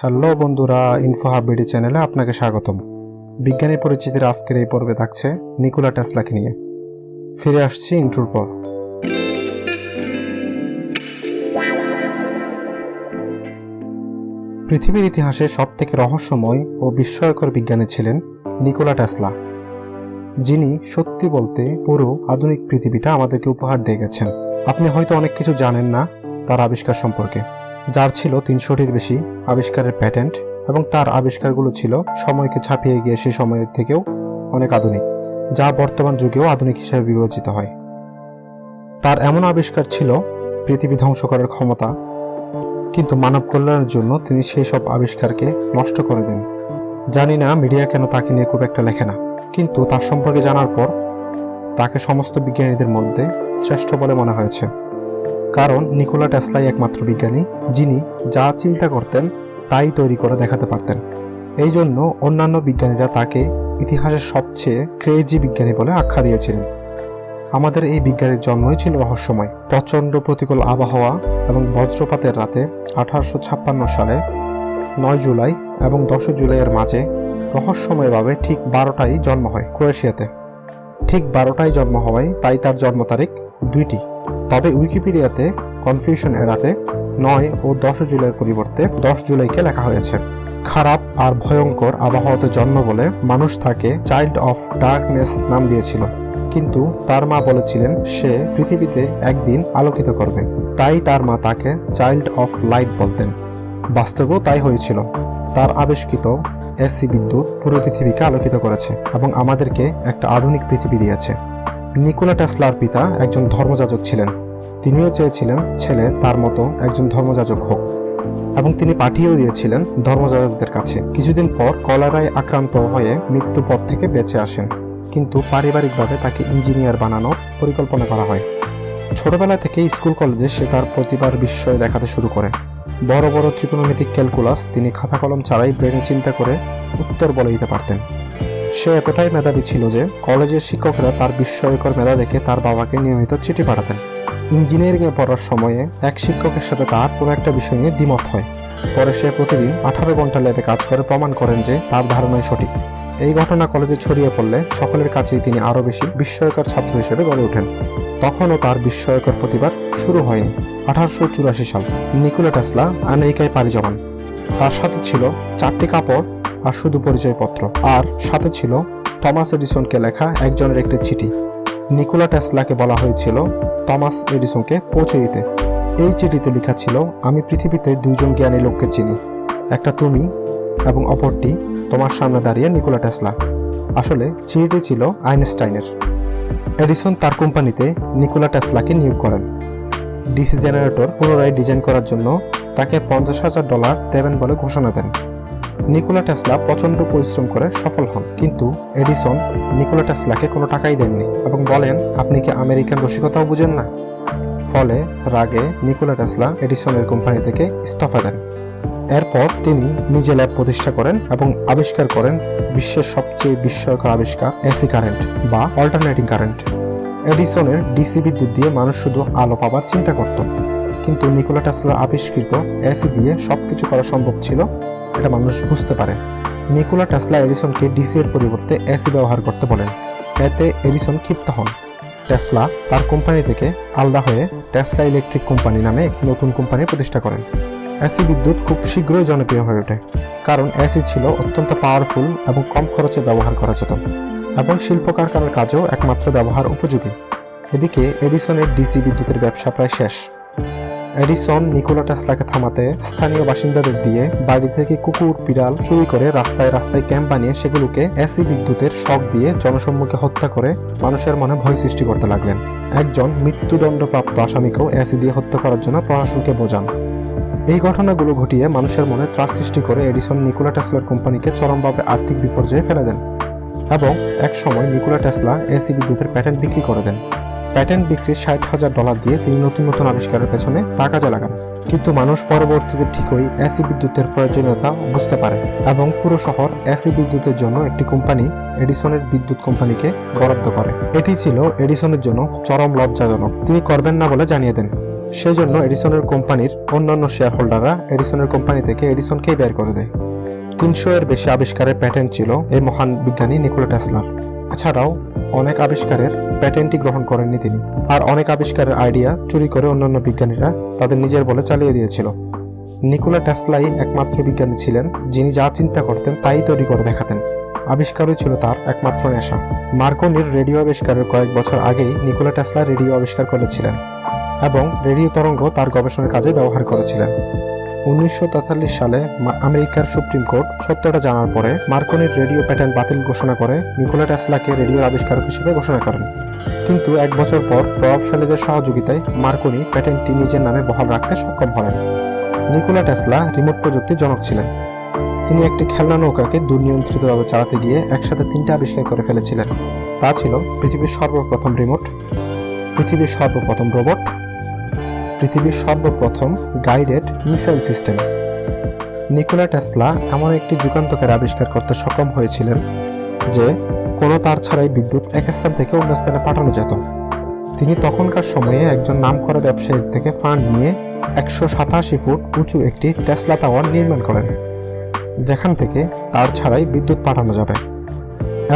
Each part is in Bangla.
হ্যালো বন্ধুরা, ইনফো হাব বিডি চ্যানেলে আপনাকে স্বাগতম। বিজ্ঞানী পরিচিতির আজকের এই পর্বে থাকছে নিকোলা টেসলাকে নিয়ে। ফিরে আসছি ইন্ট্রোর পর। পৃথিবীর ইতিহাসে সবথেকে রহস্যময় ও বিস্ময়কর বিজ্ঞানী ছিলেন নিকোলা টেসলা, যিনি সত্যি বলতে পুরো আধুনিক পৃথিবীটা আমাদেরকে উপহার দিয়ে গেছেন। আপনি হয়তো অনেক কিছু জানেন না তার আবিষ্কার সম্পর্কে, যার ছিল 300টির বেশি আবিষ্কারের প্যাটেন্ট, এবং তার আবিষ্কারগুলো ছিল সময়কে ছাপিয়ে গিয়ে সেই সময়ের থেকেও অনেক আধুনিক, যা বর্তমান যুগেও আধুনিক হিসেবে বিবেচিত হয়। তার এমন আবিষ্কার ছিল পৃথিবী ধ্বংস করার ক্ষমতা, কিন্তু মানব কল্যাণের জন্য তিনি সেই সব আবিষ্কারকে নষ্ট করে দেন। জানি না মিডিয়া কেন তাকে নিয়ে খুব একটা লেখে না, কিন্তু তার সম্পর্কে জানার পর তাকে সমস্ত বিজ্ঞানীদের মধ্যে শ্রেষ্ঠ বলে মনে হয়েছে। কারণ নিকোলা টেসলাই একমাত্র বিজ্ঞানী যিনি যা চিন্তা করতেন তাই তৈরি করে দেখাতে পারতেন। এই জন্য অন্যান্য বিজ্ঞানীরা তাকে ইতিহাসের সবচেয়ে ক্রেজি বিজ্ঞানী বলে আখ্যা দিয়েছিলেন। আমাদের এই বিজ্ঞানীর জন্মই ছিল রহস্যময়। প্রচণ্ড প্রতিকূল আবহাওয়া এবং বজ্রপাতের রাতে 1856 সালে 9 জুলাই এবং 10 জুলাইয়ের মাঝে রহস্যময়ভাবে ঠিক 12টায় জন্ম হয় ক্রোয়েশিয়াতে। ঠিক 12টায় জন্ম হওয়ায় তাই তার জন্ম তারিখ 2টি। তবে উইকিপিডিয়াতে কনফিউশন এড়াতে 9 ও 10 জুলাইয়ের পরিবর্তে 10 জুলাইকে লেখা হয়েছে। খারাপ আর ভয়ঙ্কর আবহাওয়াতে জন্ম বলে মানুষ তাকে চাইল্ড অফ ডার্কনেস নাম দিয়েছিল, কিন্তু তার মা বলেছিলেন সে পৃথিবীতে একদিন আলোকিত করবে, তাই তার মা তাকে চাইল্ড অফ লাইট বলতেন। বাস্তবেও তাই হয়েছিল। তার আবিষ্কৃত এসি বিদ্যুৎ পুরো পৃথিবীকে আলোকিত করেছে এবং আমাদেরকে একটা আধুনিক পৃথিবী দিয়েছে। নিকোলা টেসলার পিতা একজন ধর্মযাজক ছিলেন। তিনিও চেয়েছিলেন ছেলে তার মতো একজন ধর্মযাজক হোক, এবং তিনি পাঠিয়েও দিয়েছিলেন ধর্মযাজকদের কাছে। কিছুদিন পর কলেরায় আক্রান্ত হয়ে মৃত্যু পথ থেকে বেঁচে আসেন, কিন্তু পারিবারিকভাবে তাকে ইঞ্জিনিয়ার বানানোর পরিকল্পনা করা হয়। ছোটবেলা থেকে স্কুল কলেজে সে তার প্রতিভার বিস্ময় দেখাতে শুরু করে। বড় বড় ত্রিকোণমিতিক ক্যালকুলাস তিনি খাতা কলম ছাড়াই ব্রেনে চিন্তা করে উত্তর বলে দিতে পারতেন। সে এতটাই মেধাবী ছিল যে কলেজের শিক্ষকরা তার বিস্ময়কর মেধা দেখে তার বাবাকে নিয়মিত চিঠি পাঠাতেন। ইঞ্জিনিয়ারিংয়ে পড়ার সময়ে এক শিক্ষকের সাথে তার কোনো একটা বিষয় নিয়ে দ্বিমত হয়। পরে সে প্রতিদিন 18 ঘন্টা ল্যাবে কাজ করে প্রমাণ করেন যে তার ধারণাই সঠিক। এই ঘটনা কলেজে ছড়িয়ে পড়লে সকলের কাছেই তিনি আরও বেশি বিস্ময়কর ছাত্র হিসেবে গড়ে ওঠেন। তখনও তার বিস্ময়কর প্রতিবার শুরু হয়নি। 1884 সাল নিকোলা টেসলা আমেরিকায় পাড়ি জমান। তার সাথে ছিল 4টি কাপড় আর শুধু পরিচয়পত্র, আর সাথে ছিল টমাস এডিসনকে লেখা একজনের একটি চিঠি। নিকোলা টেসলাকে বলা হয়েছিল টমাস এডিসনকে পৌঁছে দিতে। এই চিঠিতে লেখা ছিল, আমি পৃথিবীতে 2জন জ্ঞানী লোককে চিনি, একটা তুমি এবং অপরটি তোমার সামনে দাঁড়িয়ে নিকোলা টেসলা। আসলে চিঠিটি ছিল আইনস্টাইনের। এডিসন তার কোম্পানিতে নিকোলা টেসলাকে নিয়োগ করেন। ডিসি জেনারেটর পুনরায় ডিজাইন করার জন্য তাকে $50,000 দেবেন বলে ঘোষণা দেন। নিকোলা টেসলা প্রচণ্ড পরিশ্রম করে সফল হন, কিন্তু এডিসন নিকোলা টেসলাকে কোনো টাকাই দেননি এবং বলেন, আপনি কি আমেরিকান রসিকতাও বুঝেন না? ফলে রাগে নিকোলা টেসলা এডিসনের কোম্পানি থেকে ইস্তফা দেন। এরপর তিনি নিজে ল্যাব প্রতিষ্ঠা করেন এবং আবিষ্কার করেন বিশ্বের সবচেয়ে বিস্ময়কর আবিষ্কার এসি কারেন্ট বা অল্টারনেটিং কারেন্ট। এডিসনের ডিসি বিদ্যুৎ দিয়ে মানুষ শুধু আলো পাবার চিন্তা করত, কিন্তু নিকোলা টেসলার আবিষ্কৃত এসি দিয়ে সবকিছু করা সম্ভব ছিল, এটা মানুষ বুঝতে পারে। নিকোলা টেসলা এডিসনকে ডিসি এর পরিবর্তে এসি ব্যবহার করতে বলেন। এতে এডিসন ক্ষিপ্ত হন। টেসলা তার কোম্পানি থেকে আলাদা হয়ে টেসলা ইলেকট্রিক কোম্পানি নামে এক নতুন কোম্পানি প্রতিষ্ঠা করেন। এসি বিদ্যুৎ খুব শীঘ্রই জনপ্রিয় হয়ে ওঠে, কারণ এসি ছিল অত্যন্ত পাওয়ারফুল এবং কম খরচে ব্যবহার করা যেত, এবং শিল্প কারখানার কাজেও একমাত্র ব্যবহার উপযোগী। এদিকে এডিসনের ডিসি বিদ্যুতের ব্যবসা প্রায় শেষ। এডিসন নিকোলা টেসলাকে থামাতে স্থানীয় বাসিন্দাদের দিয়ে বাড়ি থেকে কুকুর বিড়াল চুরি করে রাস্তায় রাস্তায় ক্যাম্প বানিয়ে সেগুলোকে এসি বিদ্যুতের শক দিয়ে জনসম্মুখে হত্যা করে মানুষের মনে ভয় সৃষ্টি করতে লাগলেন। একজন মৃত্যুদণ্ডপ্রাপ্ত আসামিকেও এসি দিয়ে হত্যা করার জন্য প্রশাসনকে বোঝান। এই ঘটনাগুলো ঘটিয়ে মানুষের মনে ত্রাস সৃষ্টি করে এডিসন নিকোলা টেসলার কোম্পানিকে চরমভাবে আর্থিক বিপর্যয়ে ফেলে দেন, এবং এক সময় নিকোলা টেসলা এসি বিদ্যুতের প্যাটেন্ট বিক্রি করে দেন। প্যাটেন্ট বিক্রির $60,000 দিয়ে তিনি নতুন নতুন আবিষ্কারের পেছনে তা কাজে লাগান। কিন্তু মানুষ পরবর্তীতে ঠিকই এসি বিদ্যুতের প্রয়োজনীয়তা বুঝতে পারে, এবং পুরো শহর এসি বিদ্যুতের জন্য একটি কোম্পানি এডিসনের বিদ্যুৎ কোম্পানিকে বরাদ্দ করে। এটি ছিল এডিসনের জন্য চরম লজ্জাজনক। তিনি করবেন না বলে জানিয়ে দেন। সেই জন্য এডিসনের কোম্পানির অন্যান্য শেয়ার হোল্ডাররা এডিসনের কোম্পানি থেকে এডিসনকেই বের করে দেয়। 300-এর বেশি আবিষ্কারের প্যাটেন্ট ছিল এই মহান বিজ্ঞানী নিকোলা টেসলার। এছাড়াও অনেক আবিষ্কারের প্যাটেন্টই গ্রহণ করেননি তিনি, আর অনেক আবিষ্কারের আইডিয়া চুরি করে অন্যান্য বিজ্ঞানীরা তাদের নিজের বলে চালিয়ে দিয়েছিল। নিকোলা টেসলাই একমাত্র বিজ্ঞানী ছিলেন যিনি যা চিন্তা করতেন তাই তৈরি করে দেখাতেন। আবিষ্কারই ছিল তার একমাত্র নেশা। মার্কনির রেডিও আবিষ্কারের কয়েক বছর আগেই নিকোলা টেসলা রেডিও আবিষ্কার করেছিলেন এবং রেডিও তরঙ্গ তার গবেষণার কাজে ব্যবহার করেছিলেন। 1943 সালে আমেরিকার সুপ্রিম কোর্ট সত্যটা জানার পরে মার্কনির রেডিও প্যাটেন্ট বাতিল ঘোষণা করে নিকোলা টেসলাকে রেডিও আবিষ্কারক হিসেবে ঘোষণা করেন। কিন্তু এক বছর পর প্রভাবশালীদের সহযোগিতায় মার্কনি প্যাটেন্টটি নিজের নামে বহাল রাখতে সক্ষম হলেন। নিকোলা টেসলা রিমোট প্রযুক্তির জনক ছিলেন। তিনি একটি খেলনা নৌকাকে দুর্নিয়ন্ত্রিতভাবে চালাতে গিয়ে একসাথে 3টা আবিষ্কার করে ফেলেছিলেন। তা ছিল পৃথিবীর সর্বপ্রথম রিমোট, পৃথিবীর সর্বপ্রথম রোবট, পৃথিবীর সর্বপ্রথম guided missile system. Nikola Tesla এমন একটি যুগান্তকারী আবিষ্কার করতে সক্ষম হয়েছিলেন যে কোনো তার ছাড়াই বিদ্যুৎ এক স্থান থেকে অন্য স্থানে পাঠানো যেত। তিনি তখনকার সময়ে একজন নামকরা ব্যবসায়ীর থেকে ফান্ড নিয়ে 187 ফুট উঁচু একটি টেসলা টাওয়ার নির্মাণ করেন, যেখান থেকে তার ছাড়াই বিদ্যুৎ পাঠানো যাবে,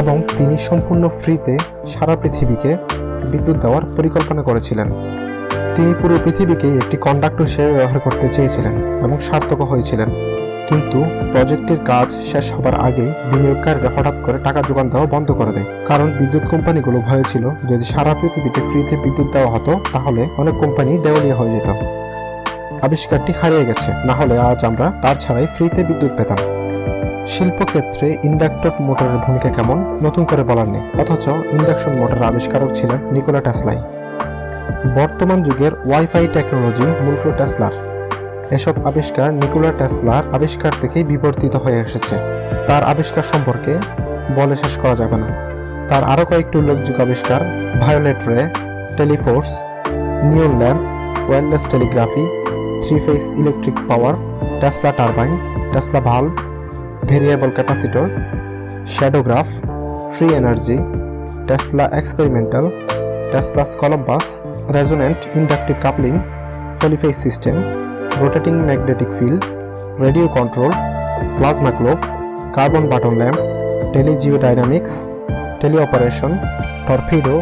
এবং তিনি সম্পূর্ণ ফ্রিতে সারা পৃথিবীকে বিদ্যুৎ দেওয়ার পরিকল্পনা করেছিলেন। তিনি পুরো পৃথিবীকেই একটি কন্ডাক্টর হিসেবে ব্যবহার করতে চেয়েছিলেন এবং সার্থক হয়েছিলেন। কিন্তু প্রজেক্টের কাজ শেষ হবার আগেই বিনিয়োগকারীরা হঠাৎ করে টাকা যোগান দেওয়া বন্ধ করে দেয়, কারণ বিদ্যুৎ কোম্পানিগুলো ভয়ে ছিল যদি সারা পৃথিবীতে ফ্রিতে বিদ্যুৎ দেওয়া হতো তাহলে অনেক কোম্পানি দেউলিয়া হয়ে যেত। আবিষ্কারটি হারিয়ে গেছে, না হলে আজ আমরা তার ছাড়াই ফ্রিতে বিদ্যুৎ পেতাম। শিল্পক্ষেত্রে ইন্ডাকটর মোটরের ভূমিকা কেমন নতুন করে বলার নেই, অথচ ইন্ডাকশন মোটরের আবিষ্কারক ছিলেন নিকোলা টেসলাই। বর্তমান যুগের ওয়াইফাই টেকনোলজি মূলত টেসলার। এসব আবিষ্কার নিকোলা টেসলার আবিষ্কার থেকেই বিবর্তিত হয়ে এসেছে। তার আবিষ্কার সম্পর্কে বলে শেষ করা যাবে না। তার আরও কয়েকটি উল্লেখযোগ্য আবিষ্কার violet ray, teleforce, neon lamp, wireless telegraphy, 3 phase electric power, Tesla turbine, Tesla valve, variable capacitor, shadowgraph, free energy, Tesla experimental, Tesla Columbus, resonant inductive coupling, polyphase system, rotating magnetic field, radio control, plasma globe, carbon button lamp, telegeodynamics, teleoperation, torpedo,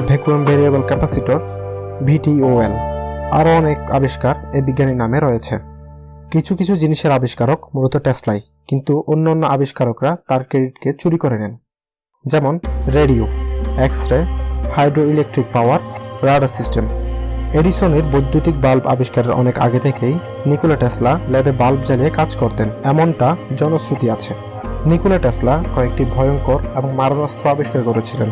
vacuum variable capacitor, VTOL। আরও অনেক আবিষ্কার এই বিজ্ঞানীর নামে রয়েছে। কিছু কিছু জিনিসের আবিষ্কারক মূলত টেসলাই, কিন্তু অন্যান্য আবিষ্কারকরা তার ক্রেডিটকে চুরি করে নেন। যেমন radio, X ray, hydro electric power, radar system. এডিসনের বৈদ্যুতিক বাল্ব আবিষ্কারের অনেক আগে থেকেই নিকোলা টেসলা ল্যাবে বাল্ব জ্বালিয়ে কাজ করতেন, এমনটা জনশ্রুতি আছে। নিকোলা টেসলা কয়েকটি ভয়ঙ্কর এবং মারণাস্ত্র আবিষ্কার করেছিলেন,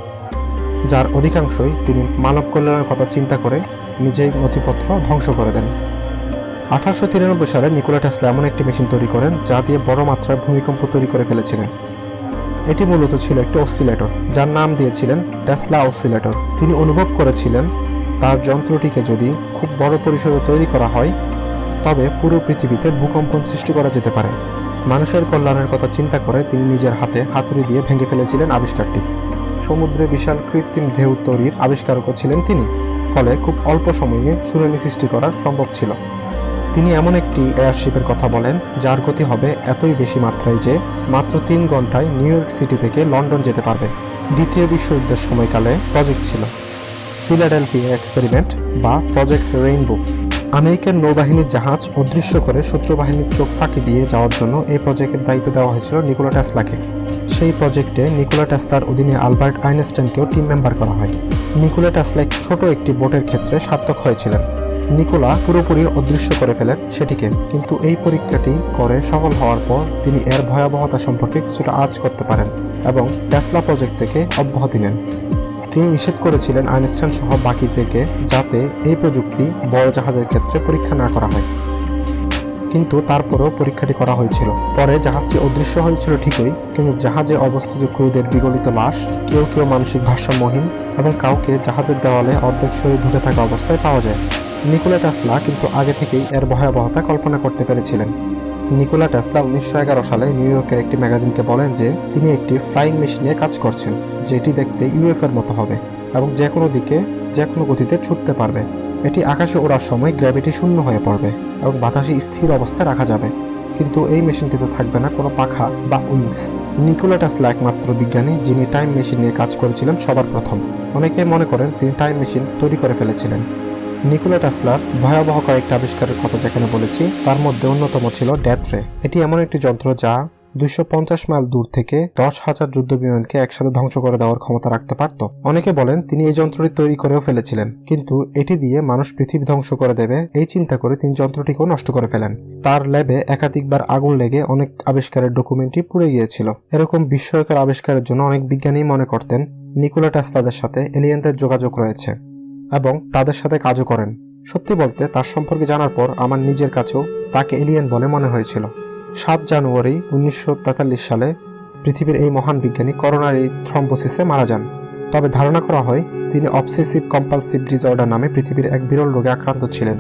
যার অধিকাংশই তিনি মানব কল্যাণের কথা চিন্তা করে নিজেই নথিপত্র ধ্বংস করে দেন। 1893 সালে নিকোলা টেসলা এমন একটি মেশিন তৈরি করেন যা দিয়ে বড় মাত্রায় ভূমিকম্প তৈরি করে ফেলেছিলেন। এটি মূলত ছিল একটি অসিলেটর, যার নাম দিয়েছিলেন টেসলা অসিলেটর। তিনি অনুভব করেছিলেন তার যন্ত্রটিকে যদি খুব বড় পরিসরে তৈরি করা হয় তবে পুরো পৃথিবীতে ভূকম্পন সৃষ্টি করা যেতে পারে। মানুষের কল্যাণের কথা চিন্তা করে তিনি নিজের হাতে হাতুড়ি দিয়ে ভেঙে ফেলেছিলেন আবিষ্কারটি। সমুদ্রে বিশাল কৃত্রিম ঢেউ তৈরির আবিষ্কারকও ছিলেন তিনি, ফলে খুব অল্প সময়ে সুনামি সৃষ্টি করা সম্ভব ছিল। তিনি এমন একটি এয়ারশিপের কথা বলেন যার গতি হবে এতই বেশি মাত্রায় যে মাত্র 3 ঘন্টায় নিউ ইয়র্ক সিটি থেকে লন্ডন যেতে পারবে। দ্বিতীয় বিশ্বযুদ্ধের সময়কালে প্রজেক্ট ছিল ফিলাডেলফিয়া এক্সপেরিমেন্ট বা প্রজেক্ট রেইনবো। আমেরিকান নৌবাহিনীর জাহাজ অদৃশ্য করে শত্রু বাহিনীর চোখ ফাঁকি দিয়ে যাওয়ার জন্য এই প্রজেক্টের দায়িত্ব দেওয়া হয়েছিল নিকোলা টেসলাকে। সেই প্রজেক্টে নিকোলা টেসলার অধীনে আলবার্ট আইনস্টাইনকেও টিম মেম্বার করা হয়। নিকোলা টেসলা ছোট একটি বোটের ক্ষেত্রে সার্থক হয়েছিলেন। নিকোলা পুরোপুরি অদৃশ্য করে ফেলেন সেটিকে, কিন্তু এই পরীক্ষাটি করে সফল হওয়ার পর তিনি এর ভয়াবহতা সম্পর্কে কিছুটা আঁচ করতে পারেন এবং টেসলা প্রজেক্ট থেকে অব্যাহতি নেন। তিনি নিষেধ করেছিলেন আইনস্টাইন সহ বাকিদেরকে যাতে এই প্রযুক্তি বড় জাহাজের ক্ষেত্রে পরীক্ষা না করা হয়, কিন্তু তারপরেও পরীক্ষাটি করা হয়েছিল। পরে জাহাজটি অদৃশ্য হয়েছিল ঠিকই, কিন্তু জাহাজে অবস্থিত ক্রুদের বিগলিত লাশ, কেউ কেউ মানসিক ভারসাম্যহীন এবং কাউকে জাহাজের দেওয়ালে অর্ধেক শরীর ঢুকে থাকা অবস্থায় পাওয়া যায়। নিকোলা টেসলা কিন্তু আগে থেকেই এর ভয়াবহতা কল্পনা করতে পেরেছিলেন। নিকোলা টেসলা 1911 সালে নিউ ইয়র্কের একটি ম্যাগাজিনকে বলেন যে তিনি একটি ফ্লাইং মেশিন নিয়ে কাজ করছেন, যেটি দেখতে ইউএফএর মতো হবে এবং যে কোনো দিকে যে কোনো গতিতে ছুটতে পারবে। এটি আকাশে ওড়ার সময় গ্র্যাভিটি শূন্য হয়ে পড়বে এবং বাতাসে স্থির অবস্থায় রাখা যাবে। কিন্তু এই মেশিনটিতে থাকবে না কোনো পাখা বা উইংস। নিকোলা টেসলা একমাত্র বিজ্ঞানী যিনি টাইম মেশিন নিয়ে কাজ করেছিলেন সবার প্রথম। অনেকে মনে করেন তিনি টাইম মেশিন তৈরি করে ফেলেছিলেন। নিকোলা টেসলার ভয়াবহ কয়েকটা আবিষ্কারের কথা যেখানে বলেছি, তার মধ্যে অন্যতম ছিল ডেথ রে। এটি এমন একটি যন্ত্র যা 250 মাইল দূর থেকে 10,000 যুদ্ধ বিমানকে একসাথে ধ্বংস করে দেওয়ার ক্ষমতা রাখতে পারত। অনেকে বলেন তিনি এই যন্ত্রটি তৈরি করেও ফেলেছিলেন, কিন্তু এটি দিয়ে মানুষ পৃথিবী ধ্বংস করে দেবে এই চিন্তা করে তিনি যন্ত্রটিকেও নষ্ট করে ফেলেন। তার ল্যাবে একাধিকবার আগুন লেগে অনেক আবিষ্কারের ডকুমেন্টই পুড়ে গিয়েছিল। এরকম বিস্ময়কর আবিষ্কারের জন্য অনেক বিজ্ঞানী মনে করতেন নিকোলা টেসলাদের সাথে এলিয়েনদের যোগাযোগ রয়েছে এবং তাদের সাথে কাজও করেন। সত্যি বলতে তার সম্পর্কে জানার পর আমার নিজের কাছেও তাকে এলিয়েন বলে মনে হয়েছিল। 7 জানুয়ারি 1943 সালে পৃথিবীর এই মহান বিজ্ঞানী করোনারি থ্রম্বোসিসে মারা যান। তবে ধারণা করা হয় তিনি অবসেসিভ কম্পালসিভ ডিসঅর্ডার নামে পৃথিবীর এক বিরল রোগে আক্রান্ত ছিলেন।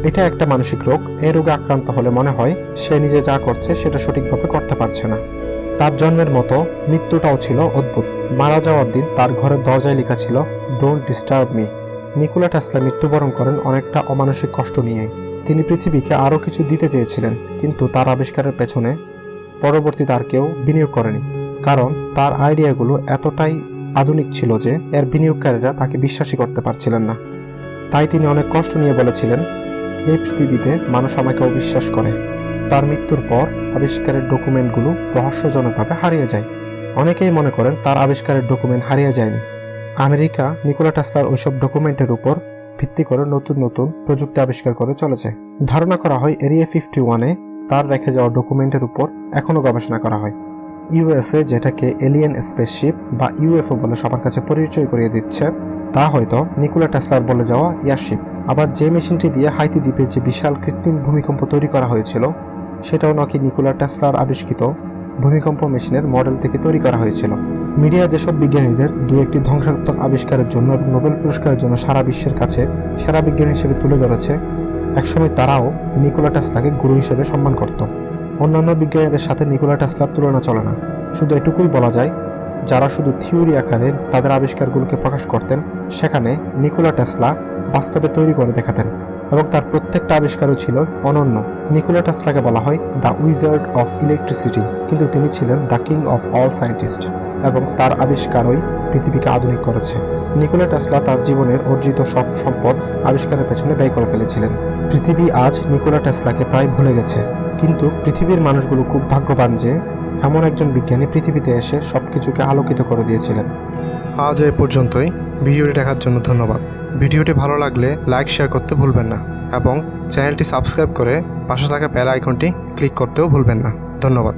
এটা একটা মানসিক রোগ। এই রোগে আক্রান্ত হলে মনে হয় সে নিজে যা করছে সেটা সঠিকভাবে করতে পারছে না। তার জন্মের মতো মৃত্যুটাও ছিল অদ্ভুত। মারা যাওয়ার দিন তার ঘরের দরজায় লেখা ছিল don't disturb me. Nikola Tesla মৃত্যুবরণ করেন অনেকটা অমানসিক কষ্ট নিয়ে। তিনি পৃথিবীকে আরও কিছু দিতে চেয়েছিলেন, কিন্তু তার আবিষ্কারের পেছনে পরবর্তীতে আর কেউ বিনিয়োগ করেনি, কারণ তার আইডিয়াগুলো এতটাই আধুনিক ছিল যে এর বিনিয়োগকারীরা তাকে বিশ্বাসই করতে পারছিলেন না। তাই তিনি অনেক কষ্ট নিয়ে বলেছিলেন, এই পৃথিবীতে মানুষ আমাকে অবিশ্বাস করে। তার মৃত্যুর পর আবিষ্কারের ডকুমেন্টগুলো রহস্যজনকভাবে হারিয়ে যায়। অনেকেই মনে করেন তার আবিষ্কারের ডকুমেন্ট হারিয়ে যায়নি। আমেরিকা নিকোলা টেসলার ওইসব ডকুমেন্টের উপর ভিত্তি করে নতুন নতুন প্রযুক্তি আবিষ্কার করে চলেছে। ধারণা করা হয় এরিয়া 51-এ তার রেখে যাওয়া ডকুমেন্টের উপর এখনও গবেষণা করা হয়। ইউএসএ যেটাকে এলিয়েন স্পেসশিপ বা ইউএফও বলে সবার কাছে পরিচয় করিয়ে দিচ্ছে, তা হয়তো নিকোলা টেসলার বলে যাওয়া এয়ারশিপ। আবার যে মেশিনটি দিয়ে হাইতি দ্বীপে যে বিশাল কৃত্রিম ভূমিকম্প তৈরি করা হয়েছিল, সেটাও নাকি নিকোলা টেসলার আবিষ্কৃত ভূমিকম্প মেশিনের মডেল থেকে তৈরি করা হয়েছিল। মিডিয়া যেসব বিজ্ঞানীদের দু একটি ধ্বংসাত্মক আবিষ্কারের জন্য এবং নোবেল পুরস্কারের জন্য সারা বিশ্বের কাছে সেরা বিজ্ঞানী হিসেবে তুলে ধরেছে, একসময় তারাও নিকোলা টেসলাকে গুরু হিসেবে সম্মান করত। অন্যান্য বিজ্ঞানীদের সাথে নিকোলা টেসলার তুলনা চলে না। শুধু এটুকুই বলা যায়, যারা শুধু থিওরি আকারে তাদের আবিষ্কারগুলোকে প্রকাশ করতেন, সেখানে নিকোলা টেসলা বাস্তবে তৈরি করে দেখাতেন এবং তার প্রত্যেকটা আবিষ্কারও ছিল অনন্য। নিকোলা টেসলাকে বলা হয় দ্য উইজার্ড অফ ইলেকট্রিসিটি, কিন্তু তিনি ছিলেন the king of all scientist এবং তার আবিষ্কারই পৃথিবীকে আধুনিক করেছে। নিকোলা টেসলা তার জীবনের অর্জিত সব সম্পদ আবিষ্কারের পেছনে ব্যয় করে ফেলেছিলেন। পৃথিবী আজ নিকোলা টেসলাকে প্রায় ভুলে গেছে, কিন্তু পৃথিবীর মানুষগুলো খুব ভাগ্যবান যে এমন একজন বিজ্ঞানী পৃথিবীতে এসে সবকিছুকে আলোকিত করে দিয়েছিলেন। আজ এই পর্যন্তই। ভিডিওটি দেখার জন্য ধন্যবাদ। ভিডিওটি ভালো লাগলে লাইক শেয়ার করতে ভুলবেন না এবং চ্যানেলটি সাবস্ক্রাইব করে পাশে থাকা বেল আইকনটি ক্লিক করতেও ভুলবেন না। ধন্যবাদ।